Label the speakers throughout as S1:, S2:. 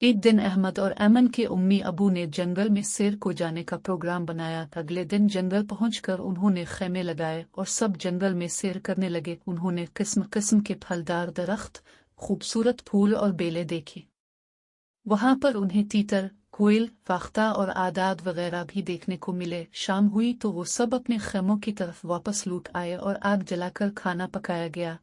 S1: एक दिन अहमद और अमन के उम्मी अबू ने जंगल में सैर को जाने का प्रोग्राम बनाया। अगले दिन जंगल पहुंचकर उन्होंने खेमे लगाए और सब जंगल में सैर करने लगे। उन्होंने किस्म किस्म के फलदार दरख्त, खूबसूरत फूल और बेलें देखी। वहां पर उन्हें तीतर, कोयल, फाख्ता और आदाद वगैरह भी देखने को मिले। शाम हुई तो वो सब अपने खेमों की तरफ वापस लौट आए और आग जलाकर खाना पकाया गया।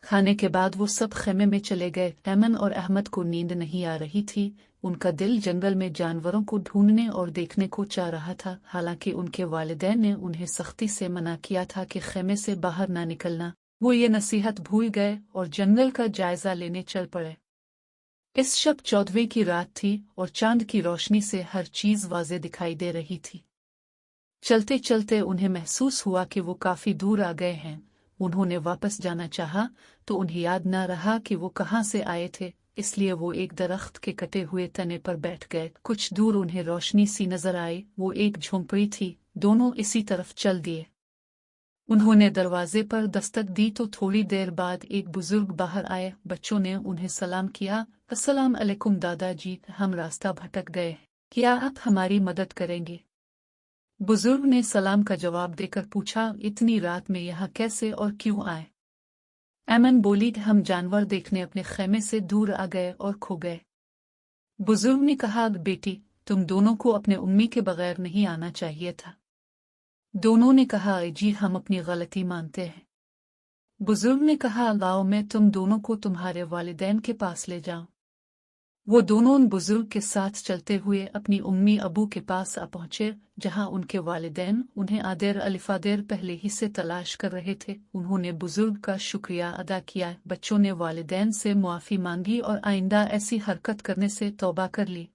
S1: खाने के बाद वो सब खेमे में चले गए। अमन और अहमद को नींद नहीं आ रही थी। उनका दिल जंगल में जानवरों को ढूंढने और देखने को चाह रहा था। हालांकि उनके वालिदैन ने उन्हें सख्ती से मना किया था कि खेमे से बाहर ना निकलना। वो ये नसीहत भूल गए और जंगल का जायजा लेने चल पड़े। इस शब 14वीं की रात थी और चांद की रोशनी से हर चीज वाज़े दिखाई दे रही थी। चलते चलते उन्हें महसूस हुआ कि वो काफी दूर आ गए हैं। उन्होंने वापस जाना चाहा तो उन्हें याद न रहा कि वो कहाँ से आए थे, इसलिए वो एक दरख्त के कटे हुए तने पर बैठ गए। कुछ दूर उन्हें रोशनी सी नजर आई। वो एक झोंपड़ी थी। दोनों इसी तरफ चल दिए। उन्होंने दरवाजे पर दस्तक दी तो थोड़ी देर बाद एक बुजुर्ग बाहर आए। बच्चों ने उन्हें सलाम किया। अस्सलाम अलैकुम दादाजी, हम रास्ता भटक गए, क्या आप हमारी मदद करेंगे? बुजुर्ग ने सलाम का जवाब देकर पूछा, इतनी रात में यहाँ कैसे और क्यों आए? अमन बोली, हम जानवर देखने अपने खेमे से दूर आ गए और खो गए। बुजुर्ग ने कहा, बेटी, तुम दोनों को अपने उम्मी के बगैर नहीं आना चाहिए था। दोनों ने कहा, जी हम अपनी गलती मानते हैं। बुजुर्ग ने कहा, लाओ मैं तुम दोनों को तुम्हारे वालिदैन के पास ले जाऊं। वो दोनों उन बुजुर्ग के साथ चलते हुए अपनी उम्मी अबू के पास आ पहुंचे, जहां उनके वालिदैन उन्हें आदेर अलिफादेर पहले ही से तलाश कर रहे थे। उन्होंने बुजुर्ग का शुक्रिया अदा किया। बच्चों ने वालिदैन से मुआफ़ी मांगी और आइंदा ऐसी हरकत करने से तौबा कर ली।